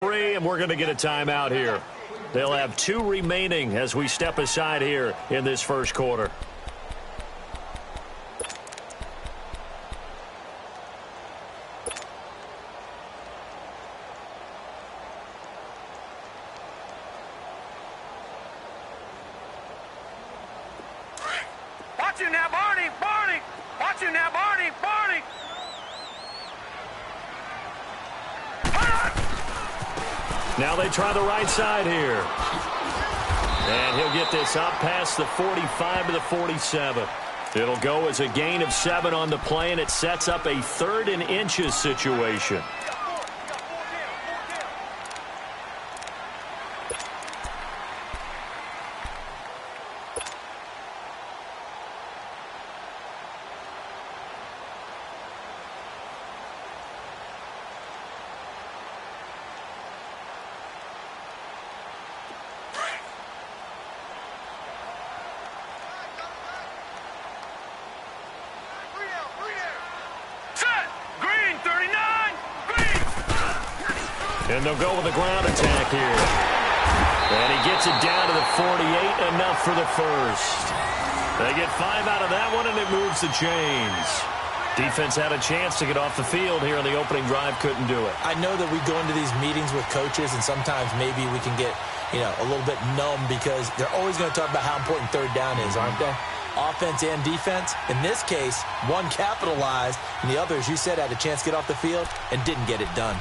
And we're going to get a timeout here. They'll have 2 remaining as we step aside here in this first quarter. Watch you now, Barney! Barney! Watch you now, Barney! Barney! Now they try the right side here. And he'll get this up past the 45 to the 47. It'll go as a gain of 7 on the play, and it sets up a 3rd and inches situation. And they'll go with a ground attack here. And he gets it down to the 48, enough for the first. They get 5 out of that one, and it moves the chains. Defense had a chance to get off the field here on the opening drive, couldn't do it. I know that we go into these meetings with coaches, and sometimes maybe we can get, a little bit numb because they're always going to talk about how important 3rd down is, aren't they? Offense and defense. In this case, one capitalized, and the other, as you said, had a chance to get off the field and didn't get it done.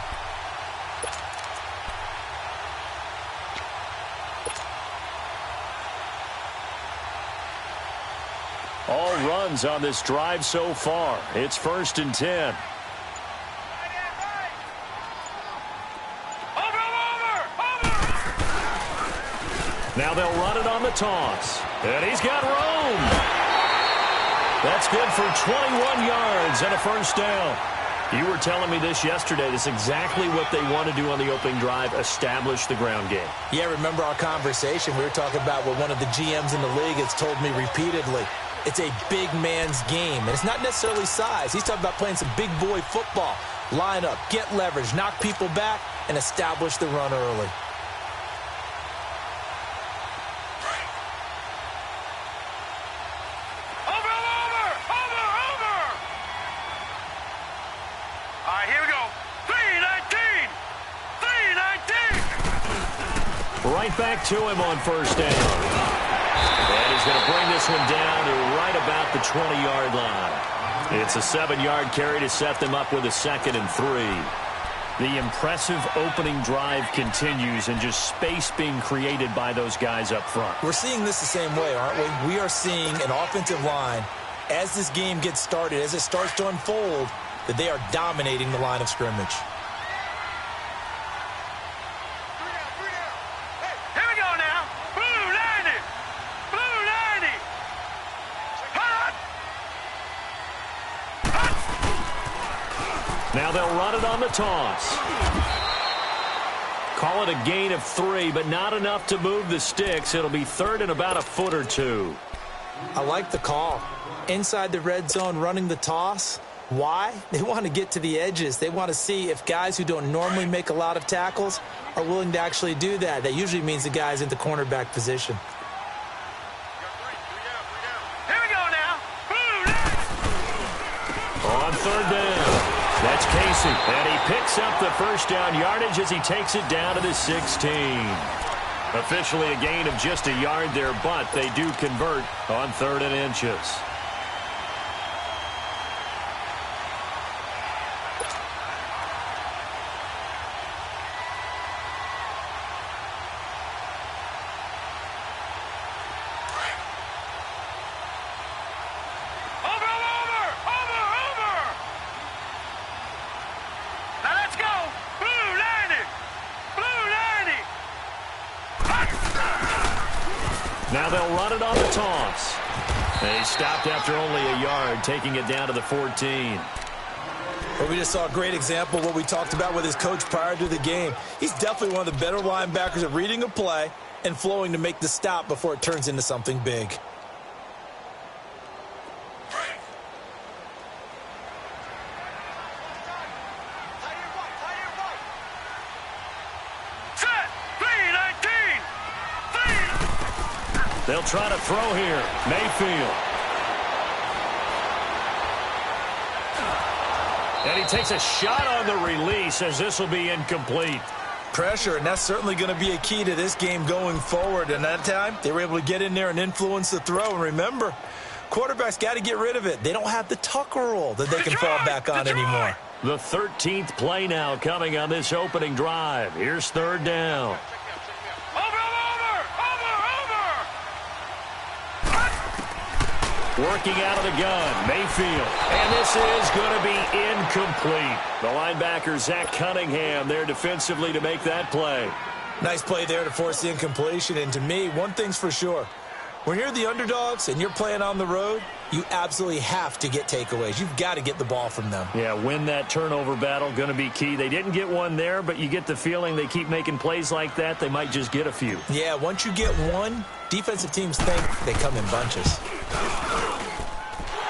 All runs on this drive so far. It's 1st and 10. Now they'll run it on the toss. And he's got room. That's good for 21 yards and a first down. You were telling me this yesterday. This is exactly what they want to do on the opening drive, establish the ground game. Yeah, remember our conversation. We were talking about what one of the GMs in the league has told me repeatedly. It's a big man's game, and it's not necessarily size. He's talking about playing some big boy football. Line up, get leverage, knock people back, and establish the run early. Right back to him on first down. And he's going to bring this one down to right about the 20-yard line. It's a 7-yard carry to set them up with a 2nd and 3. The impressive opening drive continues, and just space being created by those guys up front. We're seeing this the same way, aren't we? We are seeing an offensive line, as this game gets started, as it starts to unfold, that they are dominating the line of scrimmage. Now they'll run it on the toss. Call it a gain of 3, but not enough to move the sticks. It'll be 3rd and about a foot or 2. I like the call. Inside the red zone, running the toss. Why? They want to get to the edges. They want to see if guys who don't normally make a lot of tackles are willing to actually do that. That usually means the guys in the cornerback position. Here we go now. On 3rd down. That's Casey, and he picks up the first down yardage as he takes it down to the 16. Officially a gain of just a yard there, but they do convert on 3rd and inches. Now they'll run it on the toss. They stopped after only a yard, taking it down to the 14. Well, we just saw a great example of what we talked about with his coach prior to the game. He's definitely one of the better linebackers at reading a play and flowing to make the stop before it turns into something big. They'll try to throw here. Mayfield. And he takes a shot on the release as this will be incomplete. Pressure, and that's certainly going to be a key to this game going forward. And that time, they were able to get in there and influence the throw. And remember, quarterbacks got to get rid of it. They don't have the tucker roll that they can fall back on anymore. The 13th play now coming on this opening drive. Here's third down. Working out of the gun, Mayfield. And this is going to be incomplete. The linebacker, Zach Cunningham, there defensively to make that play. Nice play there to force the incompletion. And to me, one thing's for sure. When you're the underdogs and you're playing on the road, you absolutely have to get takeaways. You've got to get the ball from them. Yeah, win that turnover battle, going to be key. They didn't get one there, but you get the feeling they keep making plays like that, they might just get a few. Yeah, once you get one, defensive teams think they come in bunches.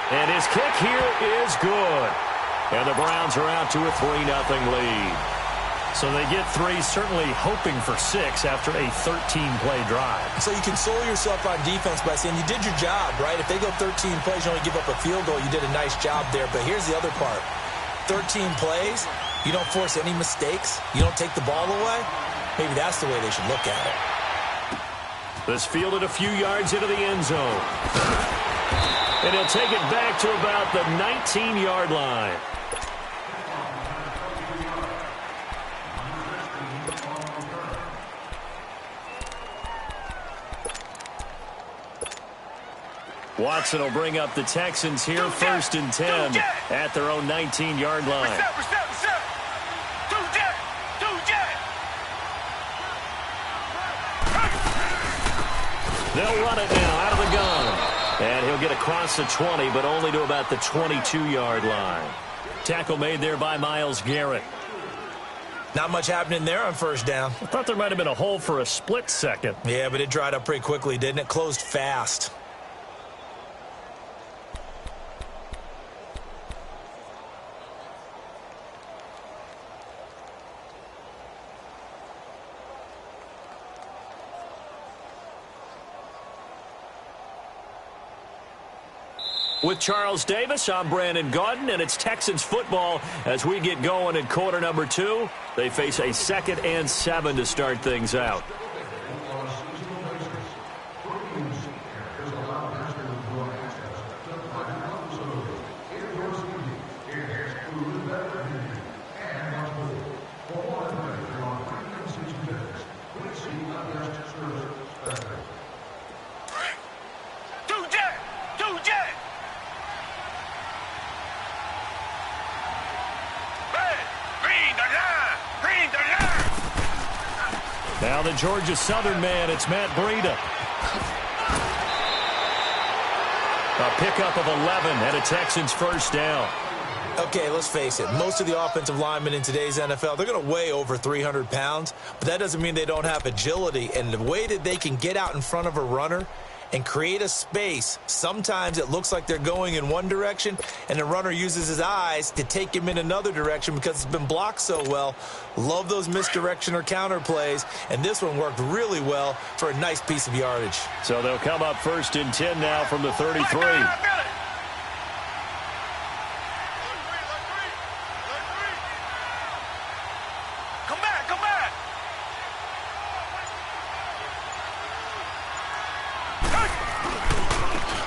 And his kick here is good. And the Browns are out to a 3-0 lead. So they get 3, certainly hoping for 6 after a 13-play drive. So you console yourself on defense by saying you did your job, right? If they go 13 plays, you only give up a field goal, you did a nice job there. But here's the other part. 13 plays, you don't force any mistakes, you don't take the ball away. Maybe that's the way they should look at it. This fielded a few yards into the end zone. And he'll take it back to about the 19-yard line. Watson will bring up the Texans here, 1st and 10 at their own 19-yard line. They'll run it now out of the gun. And he'll get across the 20, but only to about the 22-yard line. Tackle made there by Myles Garrett. Not much happening there on first down. I thought there might have been a hole for a split second. Yeah, but it dried up pretty quickly, didn't it? Closed fast. With Charles Davis, I'm Brandon Gaudin, and it's Texans football as we get going in quarter number 2. They face a 2nd and 7 to start things out. Now the Georgia Southern man, it's Matt Breida. A pickup of 11 and a Texans first down. Okay, let's face it. Most of the offensive linemen in today's NFL, they're going to weigh over 300 pounds, but that doesn't mean they don't have agility. And the way that they can get out in front of a runner and create a space, sometimes it looks like they're going in one direction, and the runner uses his eyes to take him in another direction because it's been blocked so well. Love those misdirection or counter plays, and this one worked really well for a nice piece of yardage. So they'll come up 1st and 10 now from the 33.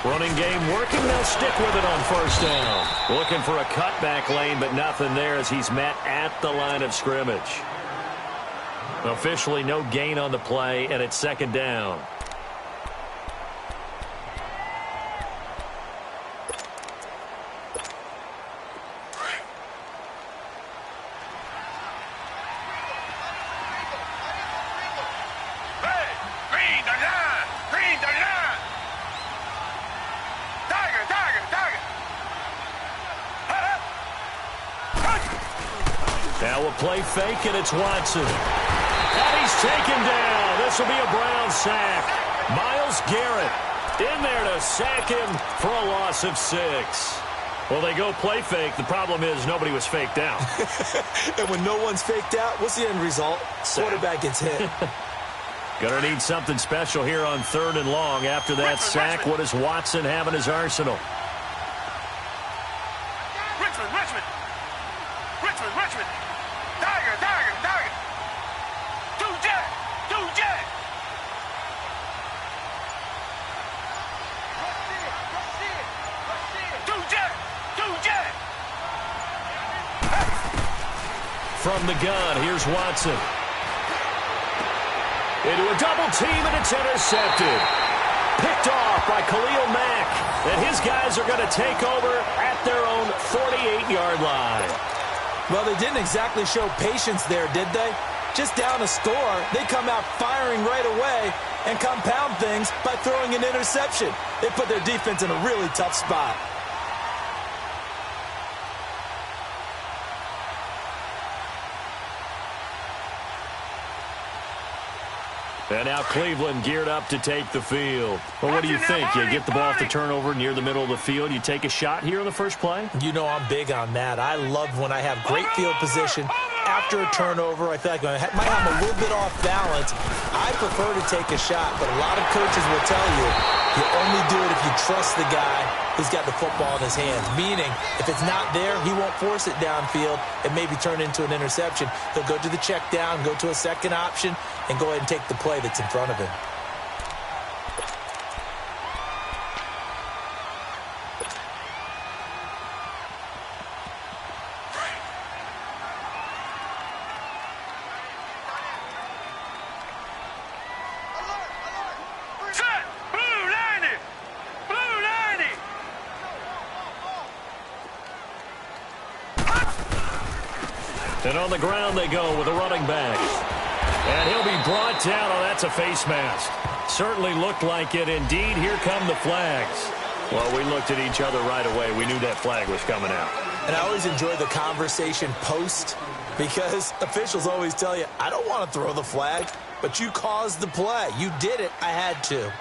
Running game working. They'll stick with it on first down. Looking for a cutback lane, but nothing there as he's met at the line of scrimmage. Officially no gain on the play, and it's 2nd down. Now we'll play fake, and it's Watson. And he's taken down. This will be a Brown sack. Myles Garrett in there to sack him for a loss of 6. Well, they go play fake. The problem is nobody was faked out. And when no one's faked out, what's the end result? Quarterback gets hit. Gonna need something special here on 3rd and long. After that sack, what does Watson have in his arsenal? Richmond. Tiger. Two jet. Two jet. From the gun, here's Watson. Into a double team, and it's intercepted. Picked off by Khalil Mack. And his guys are going to take over at their own 48-yard line. Well, they didn't exactly show patience there, did they? Just down a score, they come out firing right away and compound things by throwing an interception. They put their defense in a really tough spot. And now Cleveland geared up to take the field. Well, what do you think? You get the ball off the turnover near the middle of the field. You take a shot here on the first play? You know I'm big on that. I love when I have great field position. After a turnover, I feel like I might have a little bit off balance. I prefer to take a shot, but a lot of coaches will tell you only do it if you trust the guy who's got the football in his hands. Meaning, if it's not there, he won't force it downfield and maybe turn into an interception. He'll go to the check down, go to a second option, and go ahead and take the play that's in front of him. And on the ground they go with a running back. And he'll be brought down. Oh, that's a face mask. Certainly looked like it. Indeed, here come the flags. Well, we looked at each other right away. We knew that flag was coming out. And I always enjoy the conversation post because officials always tell you, I don't want to throw the flag, but you caused the play. You did it. I had to.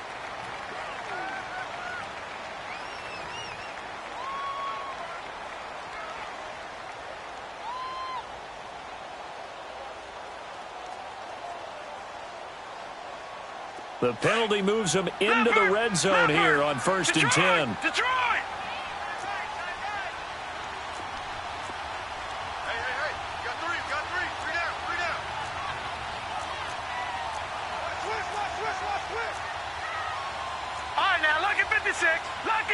The penalty moves them into the red zone here on 1st and 10. Detroit! Hey. Got three down. Switch. All right, now, lucky 56. I'm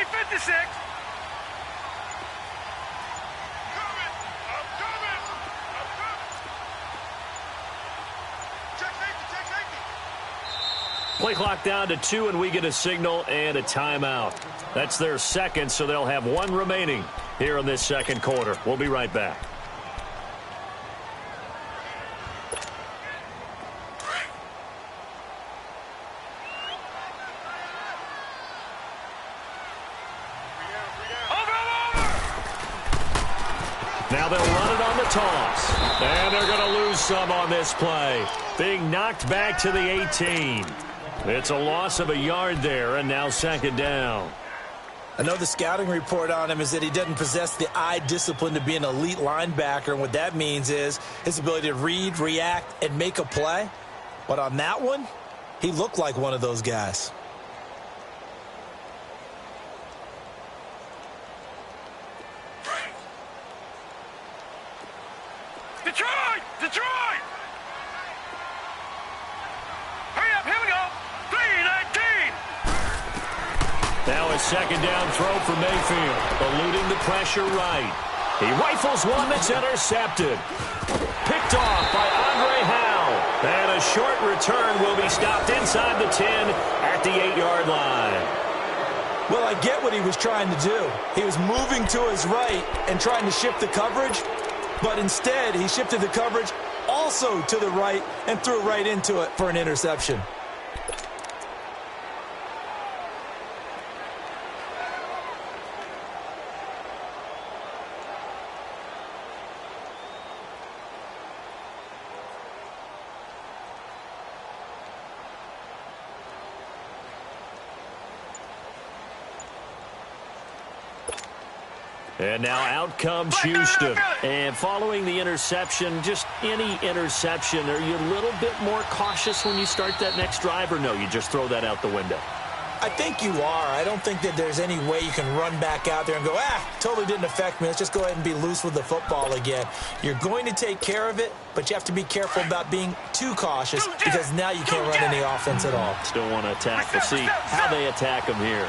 coming. Check safety. Play clock down to 2, and we get a signal and a timeout. That's their second, so they'll have one remaining here in this second quarter. We'll be right back. Now they'll run it on the toss. And they're going to lose some on this play. Being knocked back to the 18. It's a loss of a yard there, and now 2nd down. I know the scouting report on him is that he doesn't possess the eye discipline to be an elite linebacker, and what that means is his ability to read, react, and make a play. But on that one, he looked like one of those guys. Detroit! Hurry up, here we go. 3-19. Now a 2nd down throw for Mayfield. Eluding the pressure right. He rifles one that's intercepted. Picked off by Andre Howe. And a short return will be stopped inside the 10 at the 8-yard line. Well, I get what he was trying to do. He was moving to his right and trying to shift the coverage, but instead he shifted the coverage also to the right and threw right into it for an interception. And now out comes Houston. And following the interception, just any interception, are you a little bit more cautious when you start that next drive, or no, you just throw that out the window? I think you are. I don't think that there's any way you can run back out there and go, totally didn't affect me. Let's just go ahead and be loose with the football again. You're going to take care of it, but you have to be careful about being too cautious because now you can't run any offense at all. Still want to attack. We'll see how they attack them here.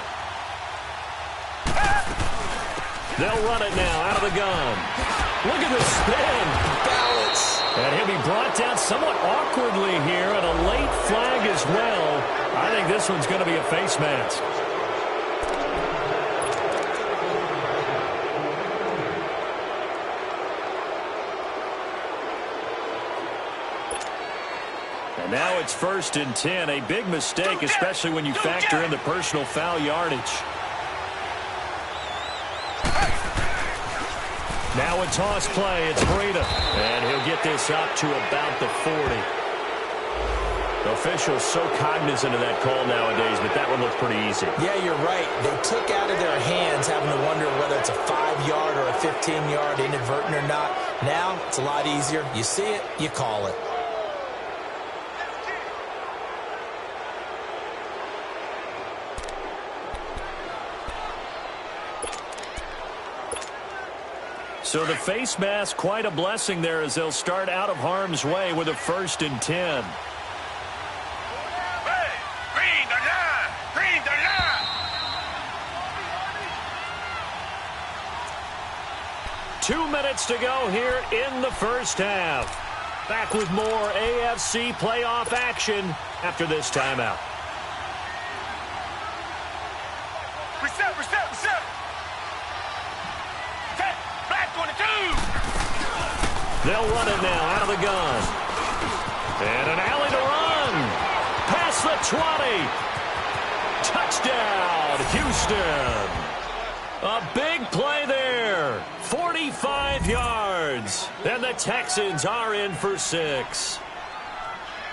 They'll run it now out of the gun. Look at the spin. Balance. And he'll be brought down somewhat awkwardly here, and a late flag as well. I think this one's going to be a face mask. And now it's 1st and 10. A big mistake, especially when you factor in the personal foul yardage. Now a toss play. It's Breida. And he'll get this up to about the 40. The officials so cognizant of that call nowadays, but that one looked pretty easy. Yeah, you're right. They took out of their hands having to wonder whether it's a 5-yard or a 15-yard inadvertent or not. Now it's a lot easier. You see it, you call it. So the face mask, quite a blessing there as they'll start out of harm's way with a 1st and 10. Green the line. 2 minutes to go here in the first half. Back with more AFC playoff action after this timeout. Reset. Black 22. They'll run it now out of the gun. And an alley to run. Past the 20. Touchdown, Houston. A big play there. 45 yards. And the Texans are in for 6.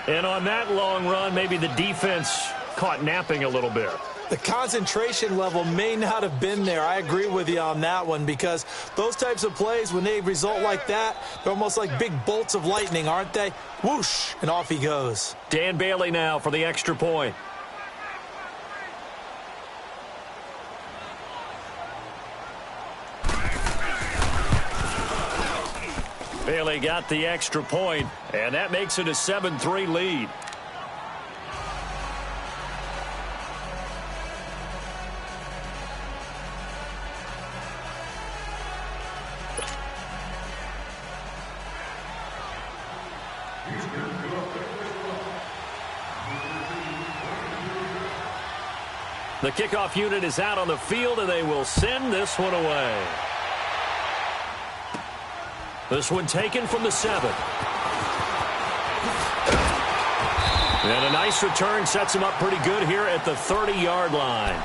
And on that long run, maybe the defense caught napping a little bit. The concentration level may not have been there. I agree with you on that one because those types of plays, when they result like that, they're almost like big bolts of lightning, aren't they? Whoosh, and off he goes. Dan Bailey now for the extra point. Bailey got the extra point, and that makes it a 7-3 lead. The kickoff unit is out on the field, and they will send this one away. This one taken from the 7. And a nice return sets him up pretty good here at the 30-yard line.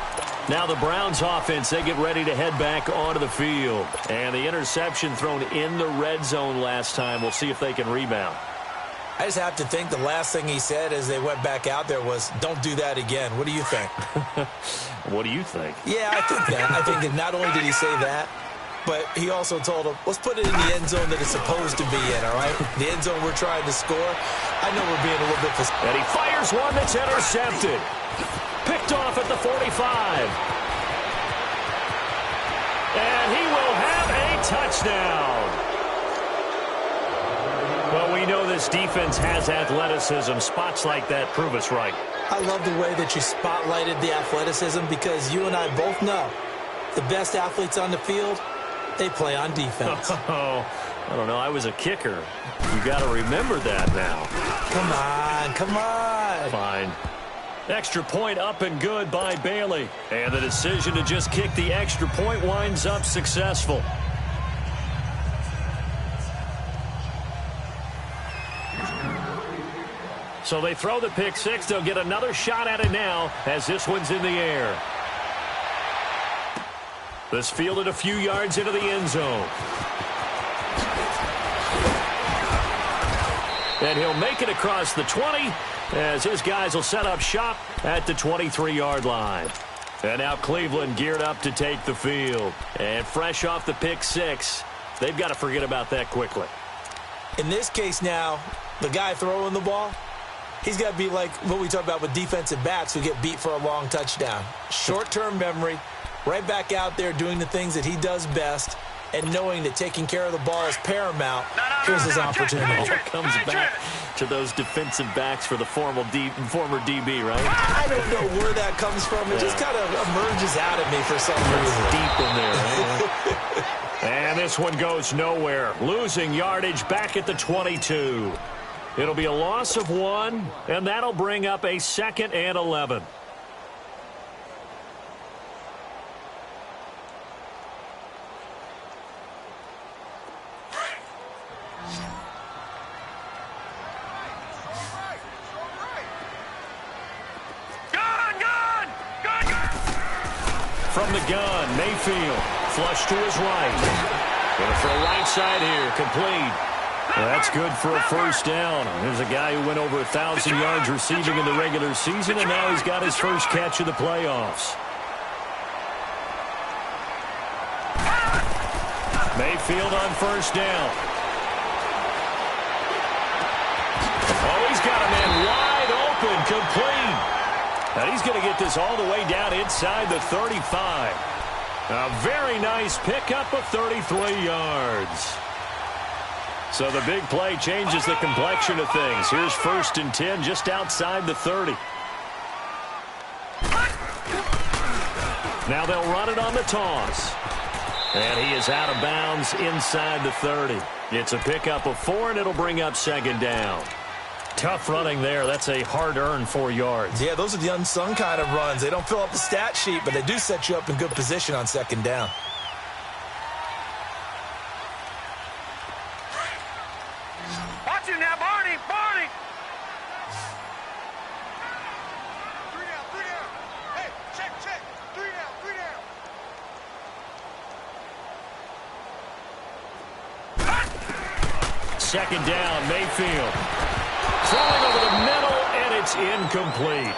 Now the Browns offense, they get ready to head back onto the field. And the interception thrown in the red zone last time. We'll see if they can rebound. I just have to think the last thing he said as they went back out there was, don't do that again. What do you think? What do you think? Yeah, I think that. I think that not only did he say that, but he also told him, let's put it in the end zone that it's supposed to be in, all right? The end zone we're trying to score. I know we're being a little bit... And he fires one that's intercepted. Picked off at the 45. And he will have a touchdown. Well, we know this defense has athleticism. Spots like that prove us right. I love the way that you spotlighted the athleticism because you and I both know the best athletes on the field, they play on defense. Oh, I don't know. I was a kicker. You got to remember that now. Come on. Fine. Extra point up and good by Bailey. And the decision to just kick the extra point winds up successful. So they throw the pick six. They'll get another shot at it now as this one's in the air. This fielded a few yards into the end zone. And he'll make it across the 20 as his guys will set up shop at the 23-yard line. And now Cleveland geared up to take the field. And fresh off the pick six, they've got to forget about that quickly. In this case now, the guy throwing the ball, he's got to be like what we talk about with defensive backs who get beat for a long touchdown. Short-term memory, right back out there doing the things that he does best, and knowing that taking care of the ball is paramount. Here's his opportunity. It comes back to those defensive backs for the former DB, right? I don't know where that comes from. It just kind of emerges out of me for some reason. Deep in there, right? And this one goes nowhere. Losing yardage back at the 22. It'll be a loss of 1, and that'll bring up a 2nd and 11. From the gun, Mayfield, flush to his right. Going to throw right side here, complete. Well, that's good for a first down. There's a guy who went over 1,000 yards receiving in the regular season, and now he's got his first catch of the playoffs. Mayfield on first down. Oh, he's got a man wide open, complete. And he's going to get this all the way down inside the 35. A very nice pickup of 33 yards. So the big play changes the complexion of things. Here's 1st and 10 just outside the 30. Now they'll run it on the toss. And he is out of bounds inside the 30. It's a pickup of 4, and it'll bring up 2nd down. Tough running there. That's a hard-earned 4 yards. Yeah, those are the unsung kind of runs. They don't fill up the stat sheet, but they do set you up in good position on 2nd down. Watch him now, Barney! Barney! 3 down, 3 down. Hey, check. 3 down, 3 down. 2nd down, Mayfield. Throwing over the middle, and it's incomplete.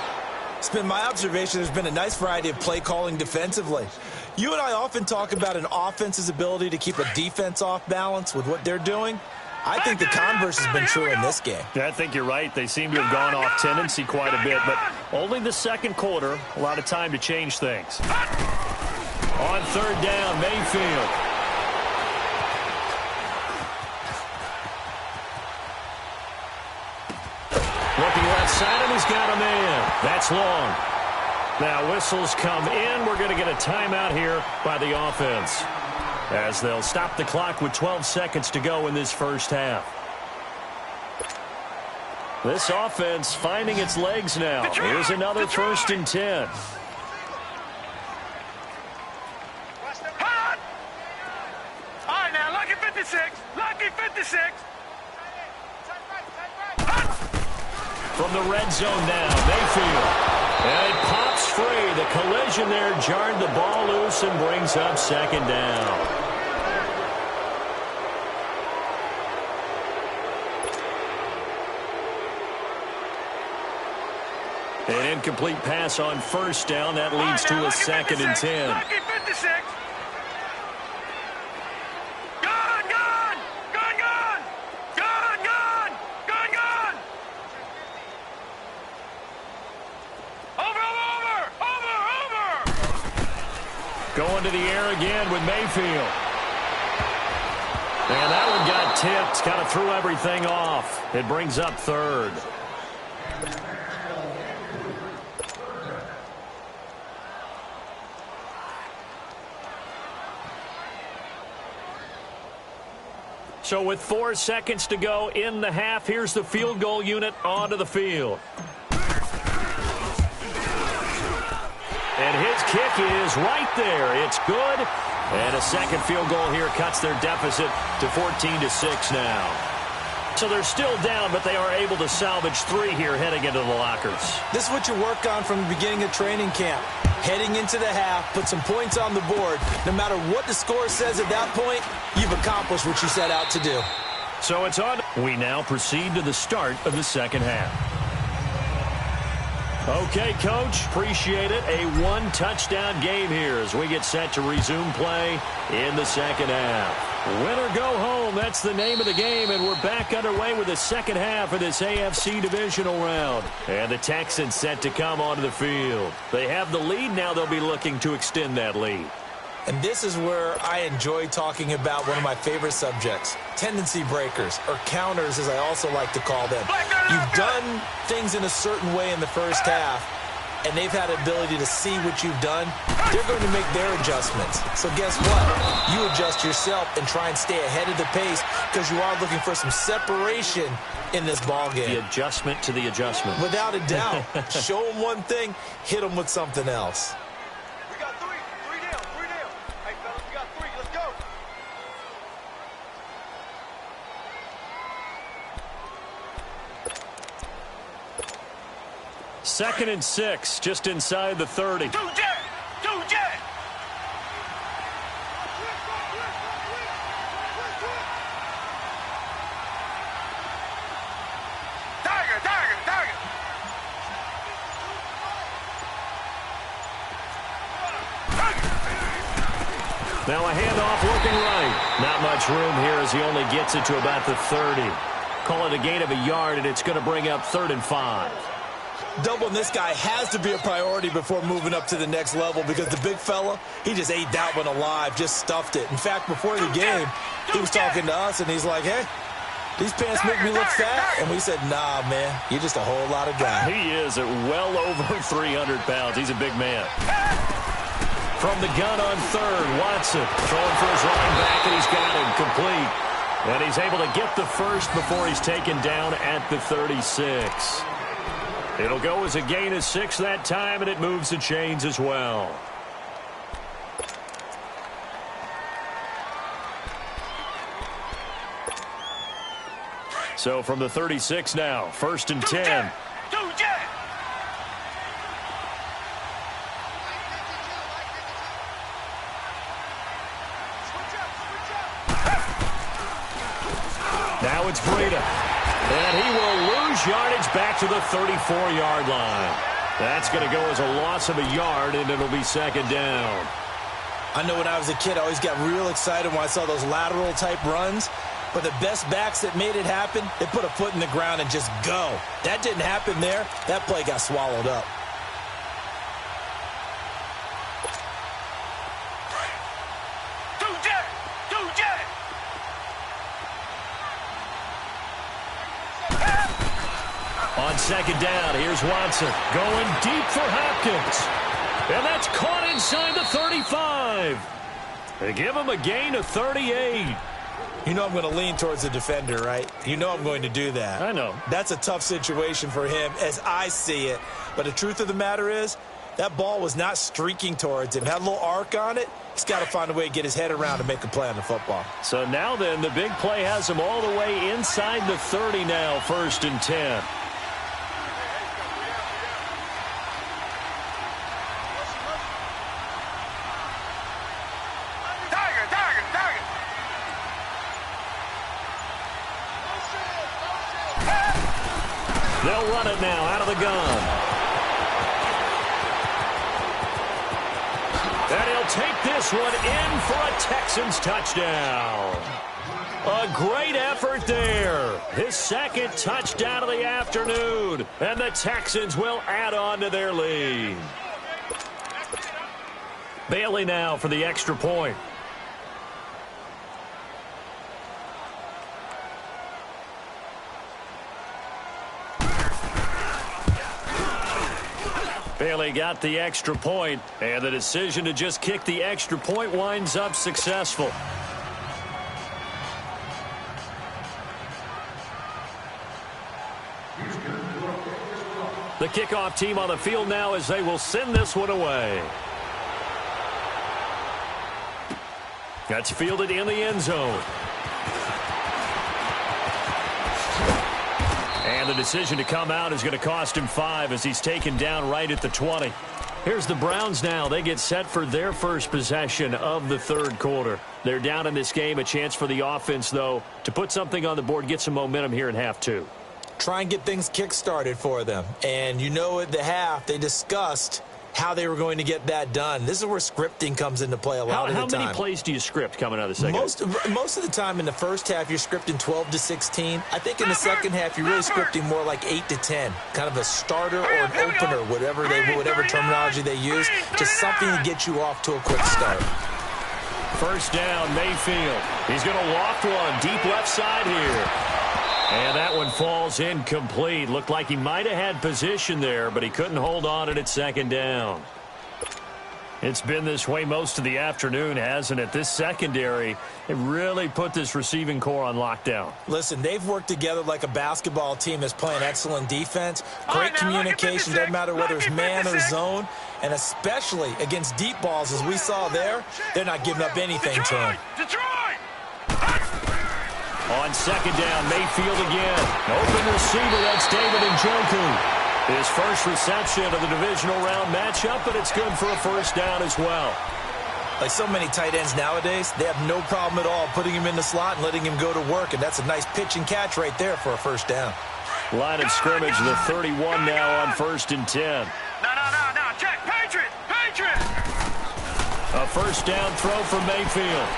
It's been my observation there's been a nice variety of play calling defensively. You and I often talk about an offense's ability to keep a defense off balance with what they're doing. I think the converse has been true in this game. Yeah, I think you're right. They seem to have gone off tendency quite a bit, but only the 2nd quarter, a lot of time to change things. On 3rd down, Mayfield. Looking left side, and he's got a man. That's long. Now whistles come in. We're going to get a timeout here by the offense, as they'll stop the clock with 12 seconds to go in this first half. This offense finding its legs now. Here's another 1st and 10. Hot! All right, now, lucky 56. Lucky 56. From the red zone now, Mayfield. And it pops free. The collision there jarred the ball loose and brings up 2nd down. An incomplete pass on 1st down. That leads to a 2nd and 10. Lucky 56. Going to the air again with Mayfield. And that one got tipped. Kind of threw everything off. It brings up 3rd. So with 4 seconds to go in the half, here's the field goal unit onto the field. And his kick is right there. It's good. And a 2nd field goal here cuts their deficit to 14-6 now. So they're still down, but they are able to salvage 3 here heading into the lockers. This is what you work on from the beginning of training camp. Heading into the half, put some points on the board. No matter what the score says at that point, you've accomplished what you set out to do. So it's on. We now proceed to the start of the 2nd half. Okay, Coach, appreciate it. A one-touchdown game here as we get set to resume play in the second half. Win or go home, that's the name of the game, and we're back underway with the second half of this AFC divisional round. And the Texans set to come onto the field. They have the lead. Now they'll be looking to extend that lead. And this is where I enjoy talking about one of my favorite subjects, tendency breakers, or counters as I also like to call them. You've done things in a certain way in the first half, and they've had the ability to see what you've done. They're going to make their adjustments. So guess what? You adjust yourself and try and stay ahead of the pace because you are looking for some separation in this ball game. The adjustment to the adjustment. Without a doubt. Show them one thing, hit them with something else. 2nd and 6, just inside the 30. Two jet! Tiger! Now a handoff looking right. Not much room here as he only gets it to about the 30. Call it a gain of a yard, and it's going to bring up 3rd and 5. Doubling this guy has to be a priority before moving up to the next level because the big fella, he just ate that one alive, just stuffed it. In fact, before the game, he was talking to us, and he's like, hey, these pants make me look fat. And we said, nah, man, you're just a whole lot of guy. He is at well over 300 pounds. He's a big man. From the gun on 3rd, Watson throwing for his running back, and he's got him complete. And he's able to get the first before he's taken down at the 36. It'll go as a gain of 6 that time, and it moves the chains as well. So from the 36 now, 1st and 10. Now it's Breida. And he will lose yardage back to the 34-yard line. That's going to go as a loss of a yard, and it'll be 2nd down. I know when I was a kid, I always got real excited when I saw those lateral-type runs. But the best backs that made it happen, they put a foot in the ground and just go. That didn't happen there. That play got swallowed up. On 2nd down, here's Watson going deep for Hopkins. And that's caught inside the 35. They give him a gain of 38. You know I'm going to lean towards the defender, right? You know I'm going to do that. I know. That's a tough situation for him as I see it. But the truth of the matter is, that ball was not streaking towards him. Had a little arc on it. He's got to find a way to get his head around and make a play on the football. So now then, the big play has him all the way inside the 30 now, 1st and 10. They'll run it now out of the gun. And he'll take this one in for a Texans touchdown. A great effort there. His 2nd touchdown of the afternoon. And the Texans will add on to their lead. Bailey now for the extra point. Bailey got the extra point, and the decision to just kick the extra point winds up successful. The kickoff team on the field now as they will send this one away. That's fielded in the end zone. And the decision to come out is going to cost him 5 as he's taken down right at the 20. Here's the Browns now. They get set for their first possession of the 3rd quarter. They're down in this game. A chance for the offense, though, to put something on the board, get some momentum here in half 2. try and get things kick-started for them. And you know at the half, they discussed how they were going to get that done. This is where scripting comes into play a lot of the time. How many plays do you script coming out of the second? Most of the time in the first half, you're scripting 12 to 16. I think in the second half, you're really scripting more like 8 to 10. Kind of a starter or an opener, whatever terminology they use. Just something to get you off to a quick start. First down, Mayfield. He's going to loft one deep left side here. And that one falls incomplete. Looked like he might have had position there, but he couldn't hold on at second down. It's been this way most of the afternoon, hasn't it? This secondary, it really put this receiving core on lockdown. Listen, they've worked together like a basketball team that's playing excellent defense. Great communication, doesn't matter whether it's man or zone. And especially against deep balls, as we saw there, they're not giving up anything to him. On second down, Mayfield again. Open receiver, that's David Njoku. His first reception of the divisional round matchup, but it's good for a first down as well. Like so many tight ends nowadays, they have no problem at all putting him in the slot and letting him go to work, and that's a nice pitch and catch right there for a first down. Line of scrimmage, the 31 now on 1st and 10. No, check, Patriot! A first down throw for Mayfield.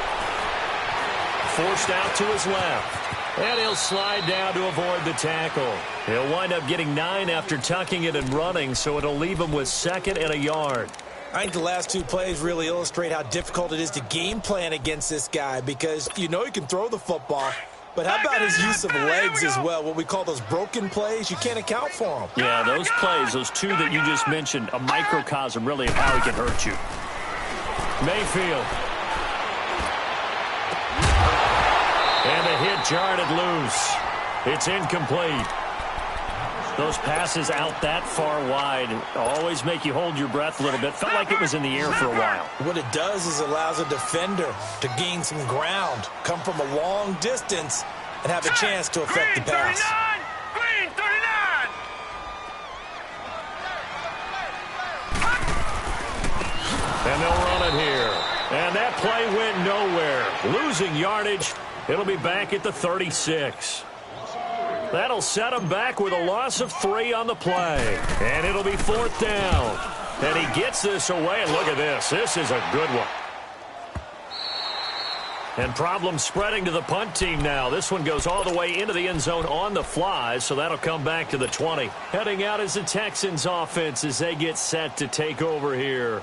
Forced out to his left. And he'll slide down to avoid the tackle. He'll wind up getting 9 after tucking it and running, so it'll leave him with 2nd and a yard. I think the last 2 plays really illustrate how difficult it is to game plan against this guy, because you know he can throw the football, but how about his use of legs as well? What we call those broken plays, you can't account for them. Yeah, those plays, those 2 that you just mentioned, a microcosm really of how he can hurt you. Mayfield. And the hit jarred it loose. It's incomplete. Those passes out that far wide always make you hold your breath a little bit. Felt like it was in the air for a while. What it does is allows a defender to gain some ground, come from a long distance, and have a chance to affect the pass. Green 39! And they'll run it here. And that play went nowhere. Losing yardage. It'll be back at the 36. That'll set him back with a loss of 3 on the play. And it'll be 4th down. And he gets this away. And look at this. This is a good one. And problems spreading to the punt team now. This one goes all the way into the end zone on the fly, so that'll come back to the 20. Heading out is the Texans offense as they get set to take over here.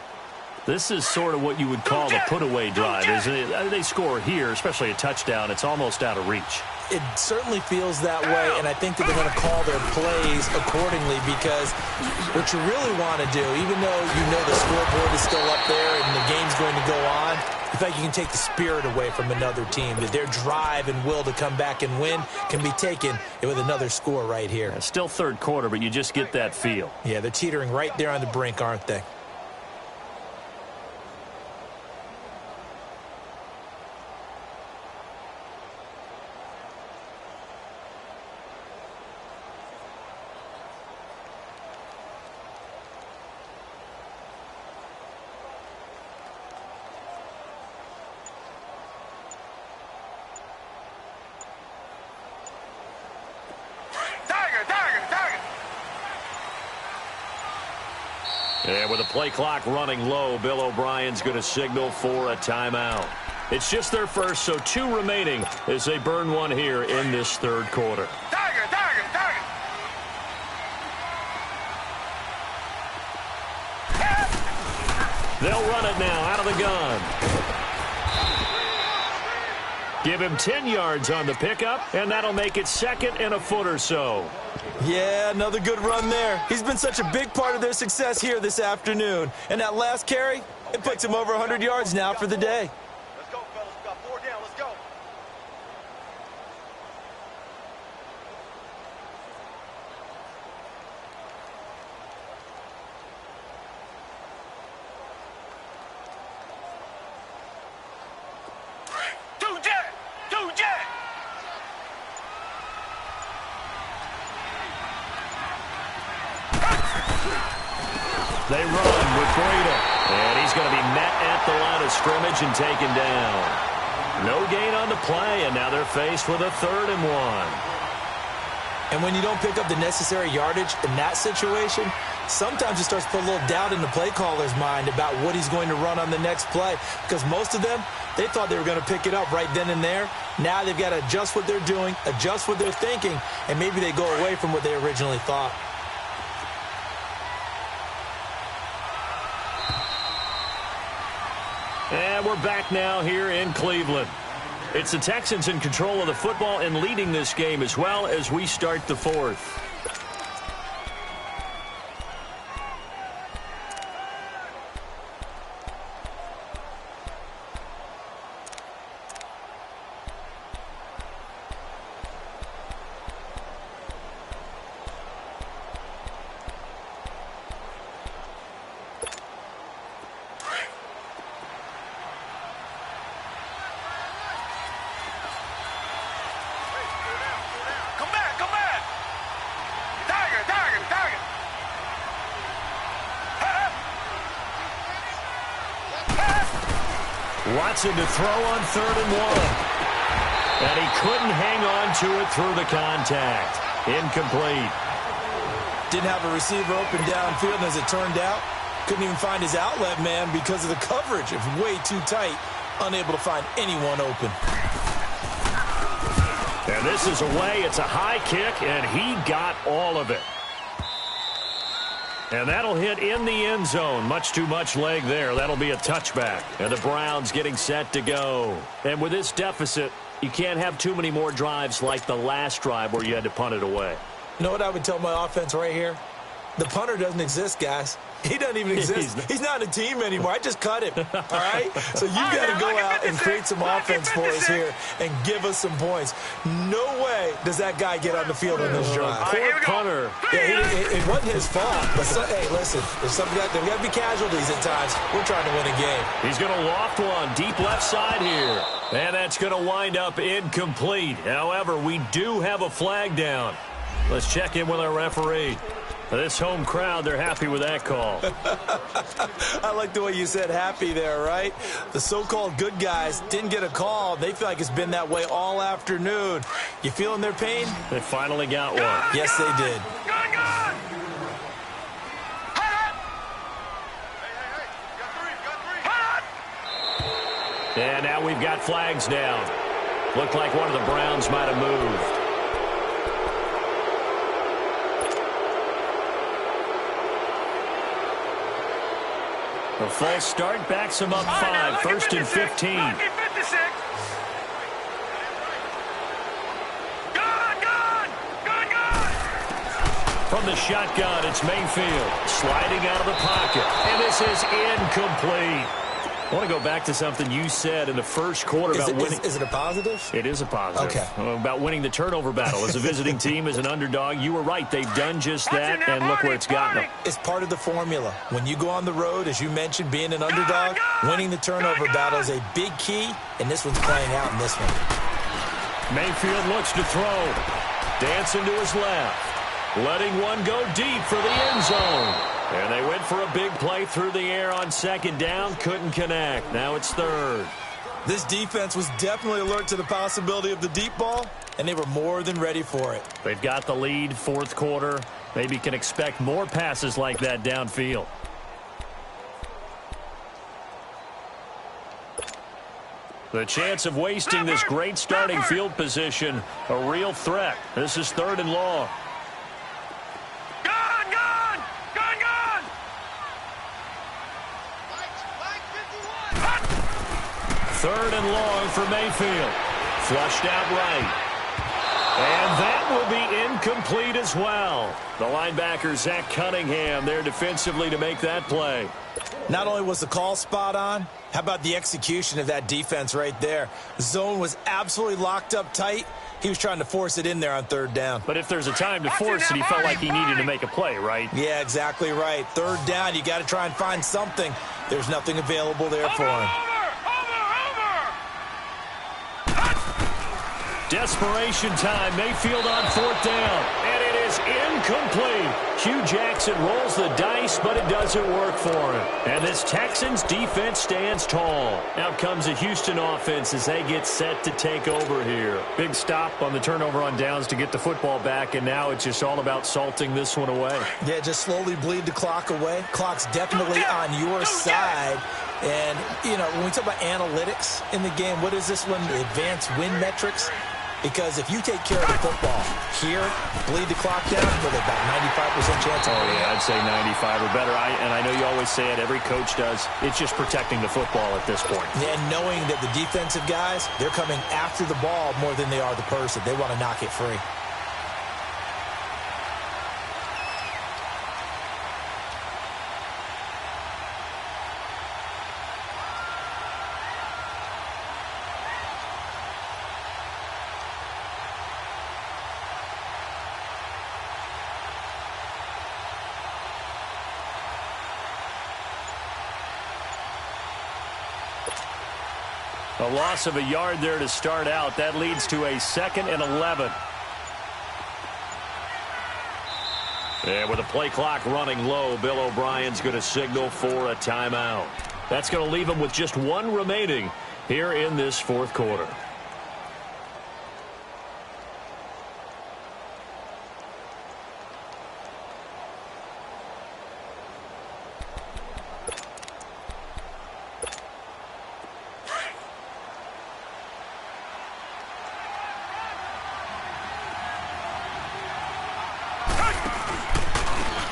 This is sort of what you would call the put-away drive, isn't it? They score here, especially a touchdown. It's almost out of reach. It certainly feels that way, and I think that they're going to call their plays accordingly, because what you really want to do, even though you know the scoreboard is still up there and the game's going to go on, in fact, you can take the spirit away from another team. That their drive and will to come back and win can be taken with another score right here. Yeah, still 3rd quarter, but you just get that feel. Yeah, they're teetering right there on the brink, aren't they? And with the play clock running low, Bill O'Brien's going to signal for a timeout. It's just their first, so 2 remaining as they burn one here in this 3rd quarter. Tiger! They'll run it now out of the gun. Give him 10 yards on the pickup, and that'll make it 2nd and a foot or so. Yeah, another good run there. He's been such a big part of their success here this afternoon. And that last carry, it puts him over 100 yards now for the day. Let's go, fellas. We got 4 down. Let's go. Two jet! They run with Breida. And he's going to be met at the line of scrimmage and taken down. No gain on the play, and now they're faced with a 3rd and 1. And when you don't pick up the necessary yardage in that situation, sometimes it starts to put a little doubt in the play caller's mind about what he's going to run on the next play. Because most of them, they thought they were going to pick it up right then and there. Now they've got to adjust what they're doing, adjust what they're thinking, and maybe they go away from what they originally thought. And we're back now here in Cleveland. It's the Texans in control of the football and leading this game as well as we start the fourth. Watson to throw on 3rd and 1. And he couldn't hang on to it through the contact. Incomplete. Didn't have a receiver open downfield, and as it turned out, couldn't even find his outlet man because of the coverage. It was way too tight, unable to find anyone open. And this is away. It's a high kick, and he got all of it. And that'll hit in the end zone. Much too much leg there. That'll be a touchback. And the Browns getting set to go. And with this deficit, you can't have too many more drives like the last drive where you had to punt it away. You know what I would tell my offense right here? The punter doesn't exist, guys. He doesn't even exist. He's not a team anymore. I just cut him, all right? So you've got to go out and create some offense for us here and give us some points. No way does that guy get on the field on this drive. Poor punter. Yeah, it wasn't his fault. But hey, listen, there's got to be casualties at times. We're trying to win a game. He's going to loft one deep left side here. And that's going to wind up incomplete. However, we do have a flag down. Let's check in with our referee. This home crowd, they're happy with that call. I like the way you said happy there, right? The so-called good guys didn't get a call. They feel like it's been that way all afternoon. You feeling their pain? They finally got one. Yes, they did. And now we've got flags down. Looked like one of the Browns might have moved. A false start backs him up 5. 1st and 15. From the shotgun, it's Mayfield sliding out of the pocket. And this is incomplete. I want to go back to something you said in the first quarter about winning. Is it a positive? It is a positive. Okay. About winning the turnover battle. As a visiting team, as an underdog, you were right. They've done just that, and look where it's gotten them. It's part of the formula. When you go on the road, as you mentioned, being an underdog, winning the turnover battle is a big key, and this one's playing out in this one. Mayfield looks to throw. Dancing to his left. Letting one go deep for the end zone. And they went for a big play through the air on 2nd down. Couldn't connect. Now it's 3rd. This defense was definitely alert to the possibility of the deep ball, and they were more than ready for it. They've got the lead, 4th quarter. Maybe can expect more passes like that downfield. The chance of wasting this great starting field position, a real threat. This is 3rd and long. 3rd and long for Mayfield. Flushed out right. And that will be incomplete as well. The linebacker, Zach Cunningham, there defensively to make that play. Not only was the call spot on, how about the execution of that defense right there? The zone was absolutely locked up tight. He was trying to force it in there on 3rd down. But if there's a time to force it, he felt like he needed to make a play, right? Yeah, exactly right. 3rd down, you got to try and find something. There's nothing available there for him. Desperation time. Mayfield on 4th down. And it is incomplete. Hugh Jackson rolls the dice, but it doesn't work for him. And this Texans defense stands tall. Out comes the Houston offense as they get set to take over here. Big stop on the turnover on downs to get the football back, and now it's just all about salting this one away. Yeah, just slowly bleed the clock away. Clock's definitely on your side. And, you know, when we talk about analytics in the game, what is this one? The advanced win metrics? Because if you take care of the football here, bleed the clock down with about 95% chance of winning. Yeah, I'd say 95 or better. And I know you always say it, every coach does. It's just protecting the football at this point. And knowing that the defensive guys, they're coming after the ball more than they are the person. They want to knock it free. A loss of a yard there to start out. That leads to a 2nd and 11. And with the play clock running low, Bill O'Brien's going to signal for a timeout. That's going to leave him with just one remaining here in this fourth quarter.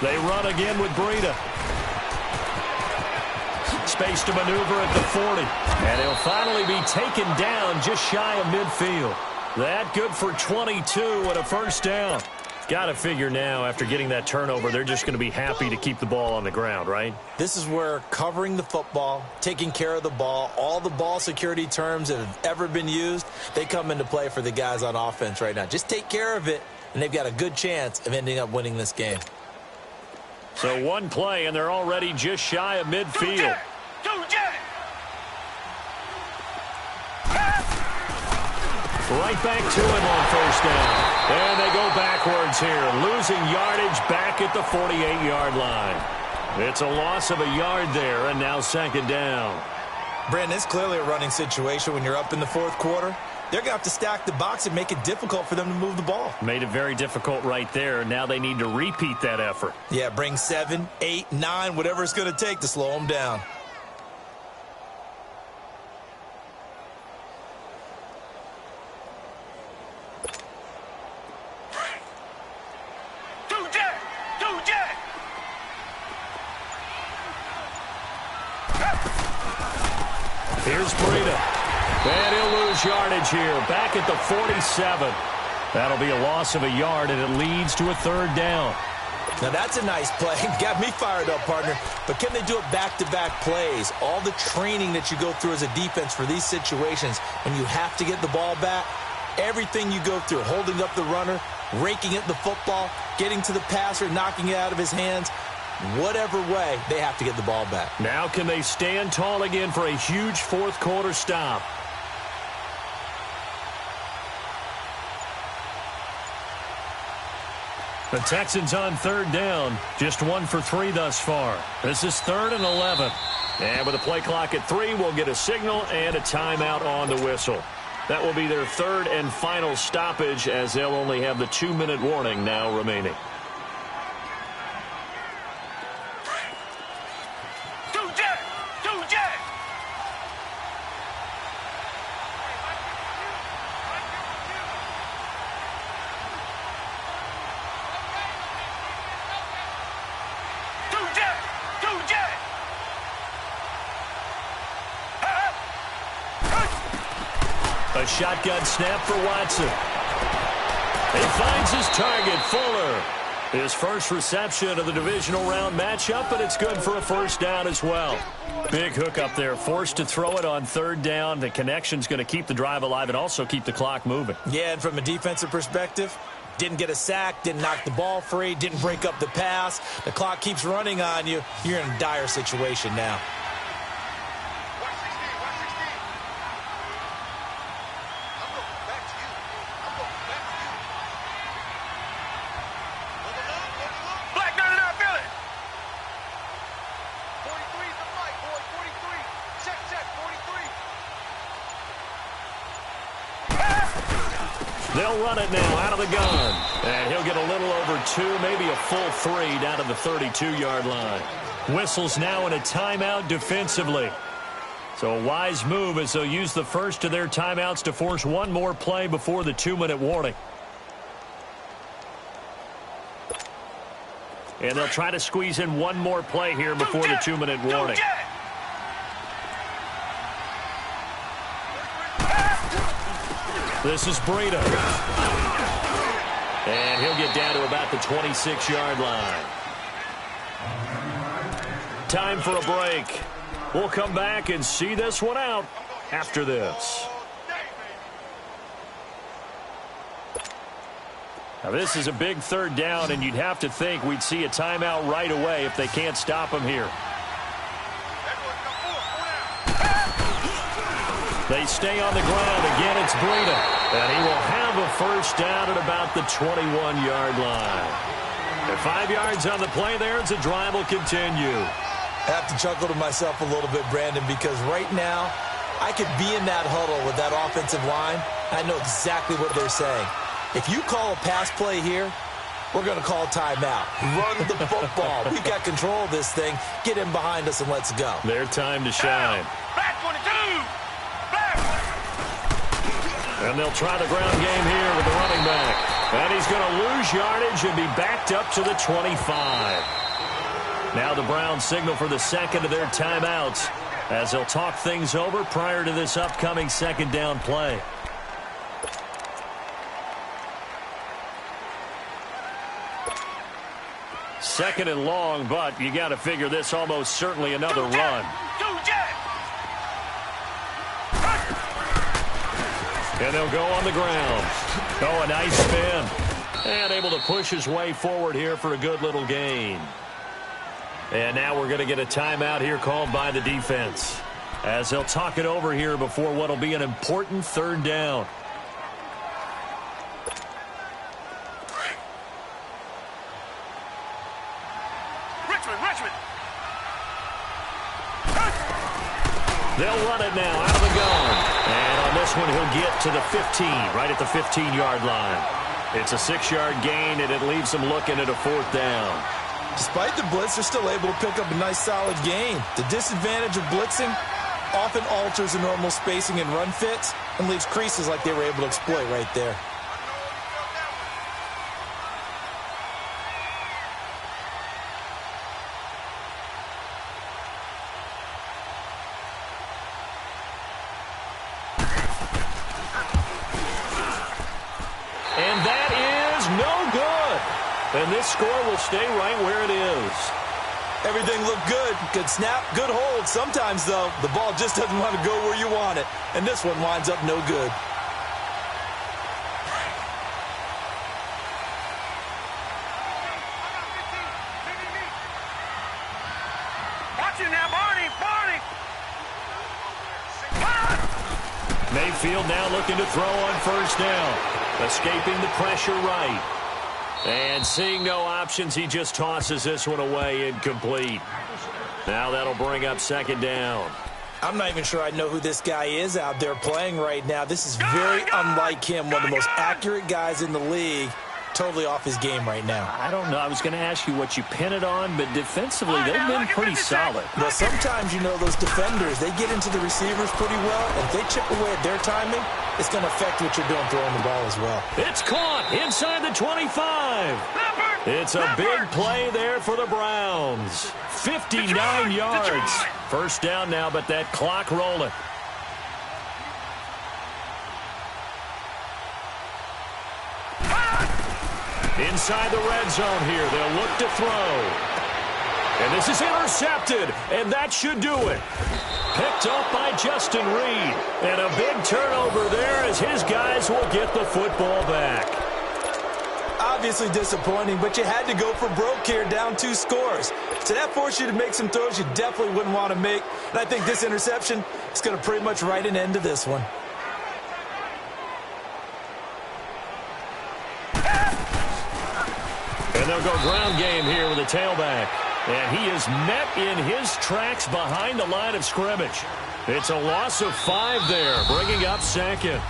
They run again with Breida. Space to maneuver at the 40. And he'll finally be taken down just shy of midfield. That good for 22 and a first down. Got to figure now, after getting that turnover, they're just going to be happy to keep the ball on the ground, right? This is where covering the football, taking care of the ball, all the ball security terms that have ever been used, they come into play for the guys on offense right now. Just take care of it, and they've got a good chance of ending up winning this game. So one play, and they're already just shy of midfield. Right back to him on first down. And they go backwards here, losing yardage back at the 48-yard line. It's a loss of a yard there, and now 2nd down. Brandon, it's clearly a running situation when you're up in the fourth quarter. They're going to have to stack the box and make it difficult for them to move the ball. Made it very difficult right there. Now they need to repeat that effort. Yeah, bring 7, 8, 9, whatever it's going to take to slow them down. Here's Breida. And he'll lose yardage here, back at the 47. That'll be a loss of a yard, and it leads to a 3rd down. Now, that's a nice play. Got me fired up, partner. But can they do it back-to-back plays? All the training that you go through as a defense for these situations, when you have to get the ball back, everything you go through, holding up the runner, raking at the football, getting to the passer, knocking it out of his hands, whatever way, they have to get the ball back. Now can they stand tall again for a huge fourth quarter stop? The Texans on 3rd down, just 1 for 3 thus far. This is 3rd and 11. And with a play clock at 3, we'll get a signal and a timeout on the whistle. That will be their 3rd and final stoppage, as they'll only have the 2-minute warning now remaining. A shotgun snap for Watson. He finds his target, Fuller. His first reception of the divisional round matchup, and it's good for a first down as well. Big hook up there, forced to throw it on 3rd down. The connection's going to keep the drive alive and also keep the clock moving. Yeah, and from a defensive perspective, didn't get a sack, didn't knock the ball free, didn't break up the pass. The clock keeps running on you. You're in a dire situation now. They'll run it now out of the gun. And he'll get a little over 2, maybe a full 3 down to the 32-yard line. Whistles now in a timeout defensively. So a wise move as they'll use the first of their timeouts to force one more play before the 2-minute warning. And they'll try to squeeze in one more play here before the 2-minute warning. This is Breida. And he'll get down to about the 26-yard line. Time for a break. We'll come back and see this one out after this. Now, this is a big third down, and you'd have to think we'd see a timeout right away if they can't stop him here. They stay on the ground. Again, it's Breida. And he will have a first down at about the 21-yard line. And 5 yards on the play there as the drive will continue. I have to chuckle to myself a little bit, Brandon, because right now I could be in that huddle with that offensive line. I know exactly what they're saying. If you call a pass play here, we're going to call timeout. Run the football. We've got control of this thing. Get in behind us and let's go. Their time to shine. Back 22. Back. And they'll try the ground game here with the running back. And he's going to lose yardage and be backed up to the 25. Now the Browns signal for the second of their timeouts as they'll talk things over prior to this upcoming second down play. Second and long, but you got to figure this almost certainly another run. And they'll go on the ground. Oh, a nice spin. And able to push his way forward here for a good little gain. And now we're going to get a timeout here called by the defense as they'll talk it over here before what will be an important third down. Richmond. They'll run it now out of the gun. And on this one, he'll get to the 15, right at the 15-yard line. It's a 6-yard gain, and it leaves them looking at a fourth down. Despite the blitz, they're still able to pick up a nice, solid gain. The disadvantage of blitzing often alters the normal spacing and run fits and leaves creases like they were able to exploit right there. And that is no good. And this score will stay right where it is. Everything looked good. Good snap, good hold. Sometimes, though, the ball just doesn't want to go where you want it. And this one winds up no good. Watch it now, Barney. Mayfield now looking to throw on first down. Escaping the pressure right. And seeing no options, he just tosses this one away, incomplete. Now that'll bring up second down. I'm not even sure I know who this guy is out there playing right now. This is very unlike him, one of the most accurate guys in the league. Totally off his game right now. I don't know. I was going to ask you what you pin it on, but defensively, they've been pretty solid. Well, sometimes, you know, those defenders, they get into the receivers pretty well. And if they chip away at their timing, it's going to affect what you're doing throwing the ball as well. It's caught inside the 25. It's a big play there for the Browns. 59 yards. First down now, but that clock rolling. Inside the red zone here. They'll look to throw. And this is intercepted, and that should do it. Picked up by Justin Reed. And a big turnover there as his guys will get the football back. Obviously disappointing, but you had to go for broke here, down 2 scores. So that forced you to make some throws you definitely wouldn't want to make. And I think this interception is going to pretty much write an end to this one. And they'll go ground game here with a tailback. And he is met in his tracks behind the line of scrimmage. It's a loss of 5 there, bringing up second.